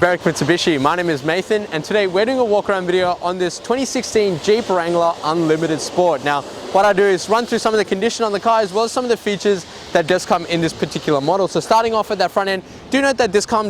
Berwick Mitsubishi. My name is Nathan, and today we're doing a walk around video on this 2016 Jeep Wrangler Unlimited Sport. Now, what I do is run through some of the condition on the car as well as some of the features that does come in this particular model. So starting off at that front end, do note that this car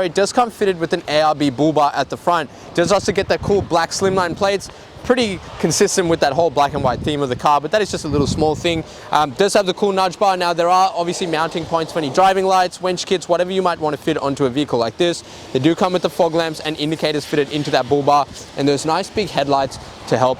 does come fitted with an ARB bull bar at the front. Does also get that cool black slimline plates. Pretty consistent with that whole black and white theme of the car, but that is just a little small thing. Does have the cool nudge bar. Now there are obviously mounting points for any driving lights, winch kits, whatever you might want to fit onto a vehicle like this. They do come with the fog lamps and indicators fitted into that bull bar, and there's nice big headlights to help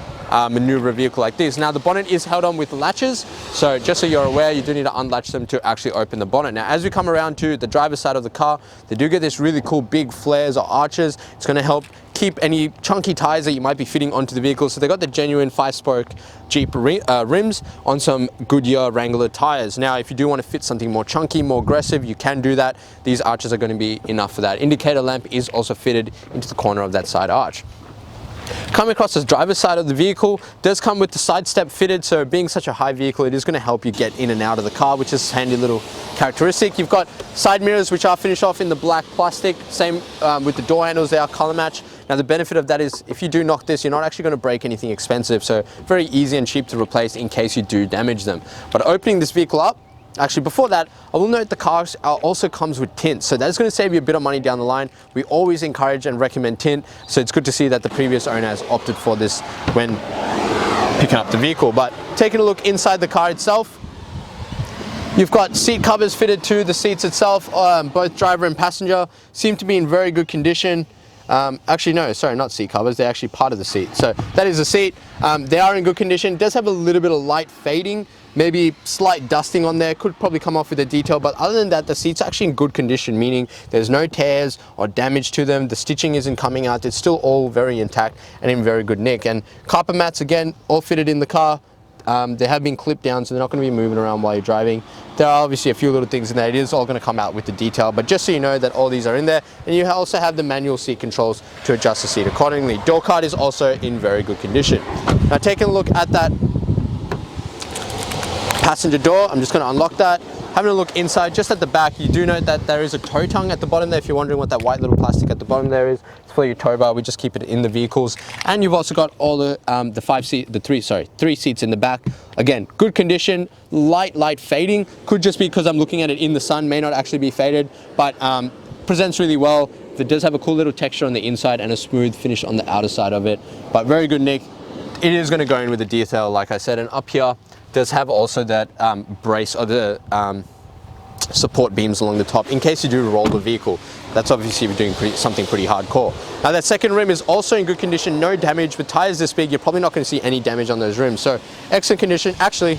maneuver a vehicle like this. Now the bonnet is held on with latches, so just so you're aware, you do need to unlatch them to actually open the bonnet. Now as we come around to the driver's side of the car, they do get this really cool big flares or arches. It's going to help keep any chunky tires that you might be fitting onto the vehicle. So they got the genuine 5-spoke Jeep rims on some Goodyear Wrangler tires. Now if you do want to fit something more chunky, more aggressive, you can do that. These arches are going to be enough for that. Indicator lamp is also fitted into the corner of that side arch. Coming across the driver's side of the vehicle, does come with the side step fitted, so being such a high vehicle, it is going to help you get in and out of the car, which is a handy little characteristic. You've got side mirrors which are finished off in the black plastic, same with the door handles, they are color match. Now the benefit of that is if you do knock this, you're not actually going to break anything expensive, so very easy and cheap to replace in case you do damage them. But opening this vehicle up, actually before that, I will note the car also comes with tint, so that's going to save you a bit of money down the line. We always encourage and recommend tint, so it's good to see that the previous owner has opted for this when picking up the vehicle. But taking a look inside the car itself, you've got seat covers fitted to the seats itself. Both driver and passenger seem to be in very good condition. Actually no, sorry, not seat covers, they're actually part of the seat. So that is the seat. They are in good condition. It does have a little bit of light fading, maybe slight dusting on there, could probably come off with a detail, but other than that, the seat's actually in good condition, meaning there's no tears or damage to them. The stitching isn't coming out. It's still all very intact and in very good nick. And carpet mats, again, all fitted in the car. They have been clipped down, so they're not going to be moving around while you're driving. There are obviously a few little things in there. It is all going to come out with the detail, but just so you know that all these are in there. And you also have the manual seat controls to adjust the seat accordingly. Door card is also in very good condition. Now taking a look at that passenger door, I'm just going to unlock that. Having a look inside, just at the back, you do note that there is a tow tongue at the bottom there. If you're wondering what that white little plastic at the bottom there is, it's for your tow bar. We just keep it in the vehicles. And you've also got all the three seats in the back. Again, good condition, light fading. Could just be because I'm looking at it in the sun, may not actually be faded, but presents really well. It does have a cool little texture on the inside and a smooth finish on the outer side of it, but very good nick. It is going to go in with the detail, like I said, and up here does have also that brace or the support beams along the top in case you do roll the vehicle. That's obviously if you're doing something pretty hardcore. Now that second rim is also in good condition, no damage. With tires this big, you're probably not going to see any damage on those rims. So excellent condition. Actually,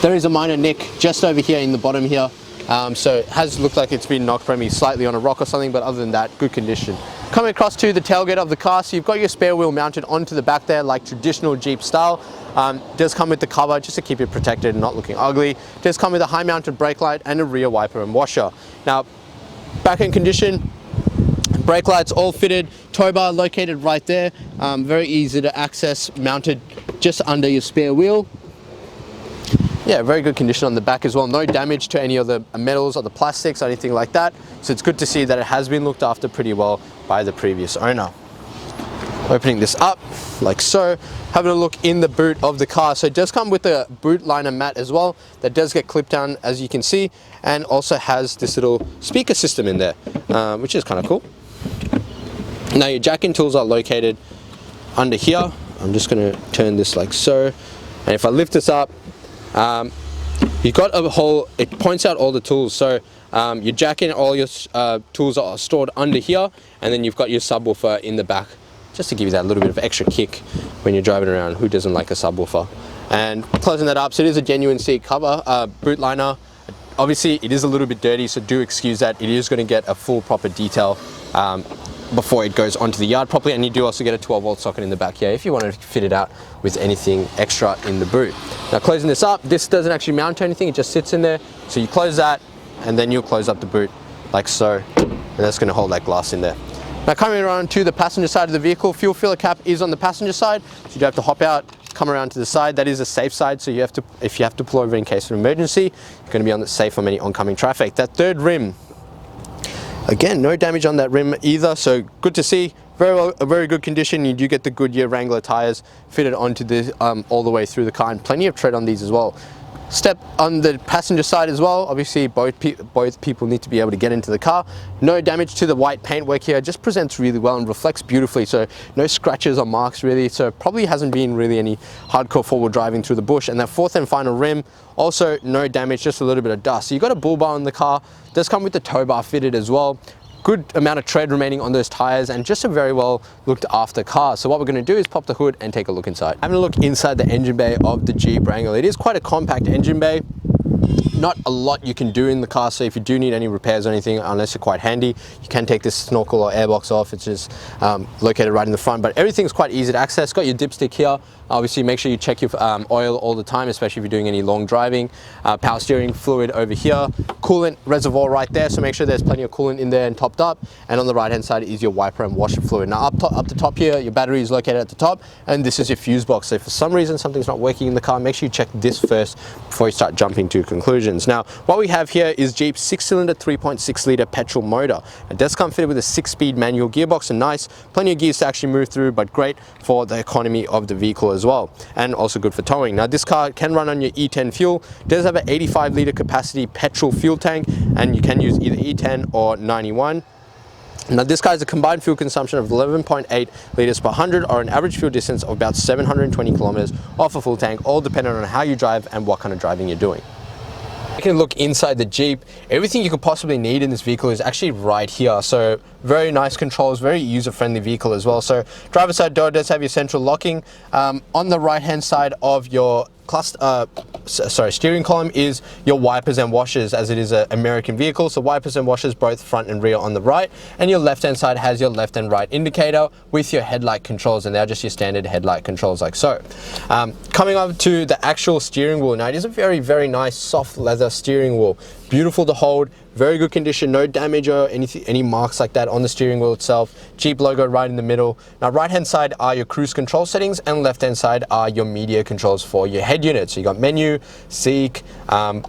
there is a minor nick just over here in the bottom here. So it has looked like it's been knocked maybe slightly on a rock or something, but other than that, good condition. Coming across to the tailgate of the car, so you've got your spare wheel mounted onto the back there like traditional Jeep style. Does come with the cover just to keep it protected and not looking ugly. Does come with a high mounted brake light and a rear wiper and washer. Now, back end condition, brake lights all fitted, tow bar located right there. Very easy to access, mounted just under your spare wheel. Yeah, very good condition on the back as well. No damage to any of the metals or the plastics or anything like that. So it's good to see that it has been looked after pretty well by the previous owner. Opening this up like so, having a look in the boot of the car. So it does come with a boot liner mat as well that does get clipped down, as you can see, and also has this little speaker system in there, which is kind of cool. Now your jack-in tools are located under here. I'm just going to turn this like so, and if I lift this up, you've got a whole, it points out all the tools. So your jack in, all your tools are stored under here, and then you've got your subwoofer in the back just to give you that little bit of extra kick when you're driving around. Who doesn't like a subwoofer? And closing that up, so it is a genuine seat cover, boot liner. Obviously it is a little bit dirty, so do excuse that. It is going to get a full proper detail before it goes onto the yard properly, and you do also get a 12-volt socket in the back here if you want to fit it out with anything extra in the boot. Now closing this up, this doesn't actually mount to anything, it just sits in there. So you close that and then you'll close up the boot like so, and that's going to hold that glass in there. Now coming around to the passenger side of the vehicle, fuel filler cap is on the passenger side, so you do have to hop out, come around to the side. That is a safe side, so you have to, if you have to pull over in case of an emergency, you're going to be on the safe from any oncoming traffic. That third rim Again, no damage on that rim either, so good to see. A very good condition. You do get the Goodyear Wrangler tires fitted onto this all the way through the car, and plenty of tread on these as well. Step on the passenger side as well. Obviously, both people need to be able to get into the car. No damage to the white paintwork here. It just presents really well and reflects beautifully. So no scratches or marks really. So probably hasn't been really any hardcore forward driving through the bush. And that fourth and final rim, also no damage, just a little bit of dust. So you got a bull bar on the car. Does come with the tow bar fitted as well. Good amount of tread remaining on those tires, and just a very well looked after car. So what we're going to do is pop the hood and take a look inside. Having a look inside the engine bay of the Jeep Wrangler. It is quite a compact engine bay. Not a lot you can do in the car, so if you do need any repairs or anything, unless you're quite handy, you can take this snorkel or airbox off. It's just located right in the front, but everything's quite easy to access. Got your dipstick here. Obviously, make sure you check your oil all the time, especially if you're doing any long driving. Power steering fluid over here. Coolant reservoir right there, so make sure there's plenty of coolant in there and topped up. And on the right-hand side is your wiper and washer fluid. Now, up the top here, your battery is located at the top, and this is your fuse box. So if for some reason something's not working in the car, make sure you check this first before you start jumping to conclusions. Now, what we have here is Jeep's 6-cylinder 3.6 litre petrol motor. It does come fitted with a 6-speed manual gearbox, and nice, plenty of gears to actually move through, but great for the economy of the vehicle as well, and also good for towing. Now, this car can run on your E10 fuel. It does have an 85 litre capacity petrol fuel tank, and you can use either E10 or 91. Now, this car has a combined fuel consumption of 11.8 litres per 100, or an average fuel distance of about 720 kilometers off a full tank, all depending on how you drive and what kind of driving you're doing. You can look inside the Jeep. Everything you could possibly need in this vehicle is actually right here. So very nice controls, very user-friendly vehicle as well. So driver's side door does have your central locking. On the right-hand side of your steering column is your wipers and washers, as it is an American vehicle. So wipers and washers both front and rear on the right, and your left-hand side has your left and right indicator with your headlight controls, and they're just your standard headlight controls like so. Coming up to the actual steering wheel. Now, it is a very, very nice soft leather steering wheel. Beautiful to hold, very good condition, no damage or any marks like that on the steering wheel itself. Jeep logo right in the middle. Now, right hand side are your cruise control settings, and left hand side are your media controls for your head unit. So you got menu, seek, and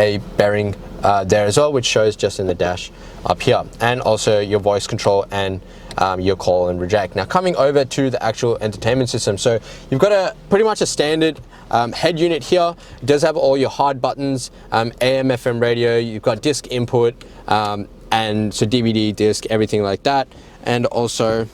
a bearing there as well, which shows just in the dash up here, and also your voice control and your call and reject. Now, coming over to the actual entertainment system, so you've got pretty much a standard head unit here. It does have all your hard buttons, AM, FM radio. You've got disc input, and so DVD, disc, everything like that, and also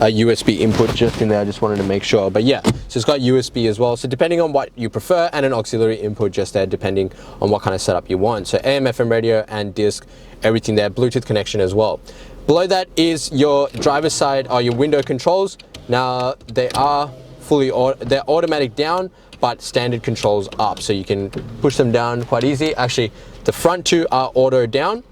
a USB input just in there. I just wanted to make sure, but yeah, so it's got USB as well, so depending on what you prefer, and an auxiliary input just there depending on what kind of setup you want. So AM, FM radio and disc, everything there, Bluetooth connection as well. Below that is your driver's side, or your window controls. Now, they are they're automatic down, but standard controls up, so you can push them down quite easy. Actually, the front two are auto down,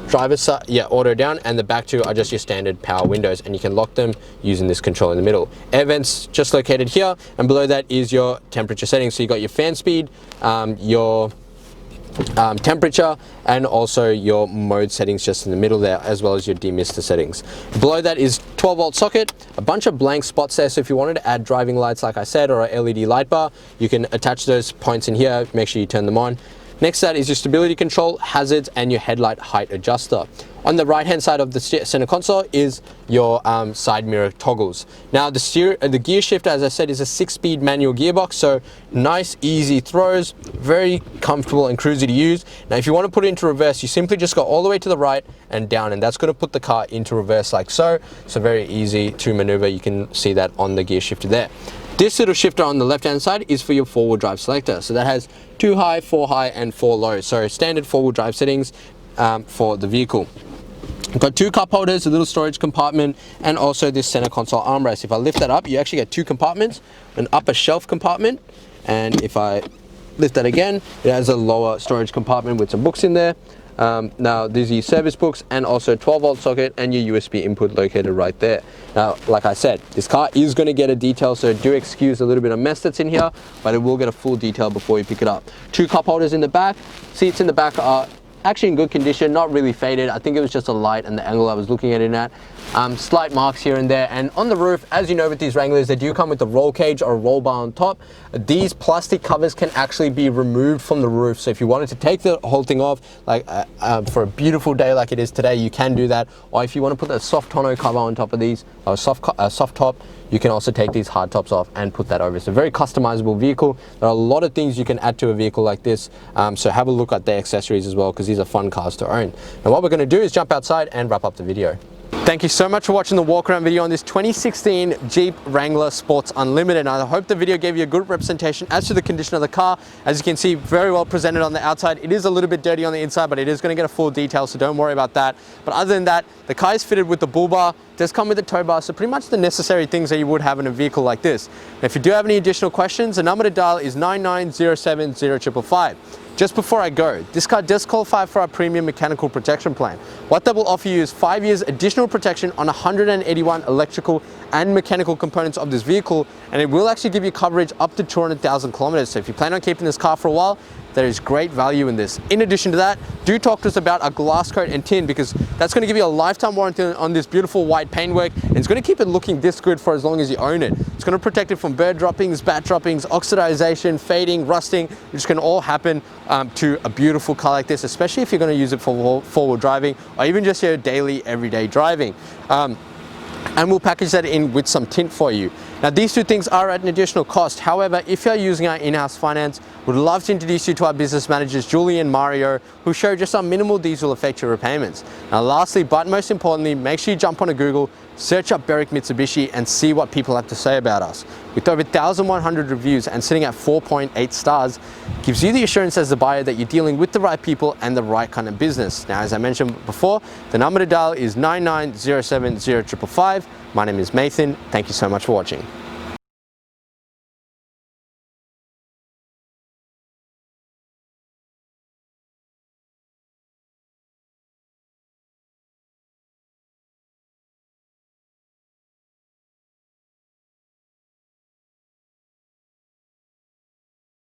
driver's side, yeah, auto down, and the back two are just your standard power windows, and you can lock them using this control in the middle. Air vents just located here, and below that is your temperature settings. So you got your fan speed, your temperature, and also your mode settings just in the middle there, as well as your demister settings. Below that is 12-volt socket, a bunch of blank spots there, so if you wanted to add driving lights, like I said, or a LED light bar, you can attach those points in here, make sure you turn them on. Next to that is your stability control, hazards, and your headlight height adjuster. On the right hand side of the center console is your side mirror toggles. Now, the gear shifter, as I said, is a 6-speed manual gearbox, so nice, easy throws, very comfortable and cruisy to use. Now, if you want to put it into reverse, you simply just go all the way to the right and down, and that's going to put the car into reverse like so. So very easy to maneuver. You can see that on the gear shifter there. This little shifter on the left hand side is for your 4-wheel drive selector. So that has 2 high, 4 high, and 4 low. So standard 4-wheel drive settings for the vehicle. We've got 2 cup holders, a little storage compartment, and also this center console armrest. If I lift that up, you actually get 2 compartments, an upper shelf compartment, and if I lift that again, it has a lower storage compartment with some books in there. Now, these are your service books, and also 12-volt socket and your USB input located right there. Now, like I said, this car is going to get a detail, so do excuse a little bit of mess that's in here, but it will get a full detail before you pick it up. 2 cup holders in the back. Seats in the back are actually in good condition, not really faded. I think it was just a light and the angle I was looking at it at. Slight marks here and there. And on the roof, as you know with these Wranglers, they do come with a roll cage or a roll bar on top. These plastic covers can actually be removed from the roof. So if you wanted to take the whole thing off, like for a beautiful day like it is today, you can do that. Or if you want to put a soft tonneau cover on top of these, or soft top, you can also take these hard tops off and put that over. It's a very customizable vehicle. There are a lot of things you can add to a vehicle like this. So have a look at the accessories as well, because these are fun cars to own. And what we're going to do is jump outside and wrap up the video. Thank you so much for watching the walk around video on this 2016 Jeep Wrangler Sports Unlimited. I hope the video gave you a good representation as to the condition of the car. As you can see, very well presented on the outside. It is a little bit dirty on the inside, but it is going to get a full detail, so don't worry about that. But other than that, the car is fitted with the bull bar, does come with a tow bar, so pretty much the necessary things that you would have in a vehicle like this. Now, if you do have any additional questions, the number to dial is 99070555. Just before I go, this car does qualify for our premium mechanical protection plan. What that will offer you is 5 years additional protection on 181 electrical and mechanical components of this vehicle, and it will actually give you coverage up to 200,000 kilometers. So if you plan on keeping this car for a while, there is great value in this. In addition to that, do talk to us about our glass coat and tin, because that's going to give you a lifetime warranty on this beautiful white paintwork, and it's going to keep it looking this good for as long as you own it. It's going to protect it from bird droppings, bat droppings, oxidization, fading, rusting, which can all happen to a beautiful car like this, especially if you're going to use it for forward driving or even just your daily, everyday driving. And we'll package that in with some tint for you. Now, these two things are at an additional cost. However, if you're using our in-house finance, we'd love to introduce you to our business managers, Julie and Mario, who show just how minimal these will affect your repayments. Now, lastly, but most importantly, make sure you jump onto Google, search up Berwick Mitsubishi and see what people have to say about us. With over 1,100 reviews and sitting at 4.8 stars, gives you the assurance as the buyer that you're dealing with the right people and the right kind of business. Now, as I mentioned before, the number to dial is 99070555. My name is Nathan. Thank you so much for watching.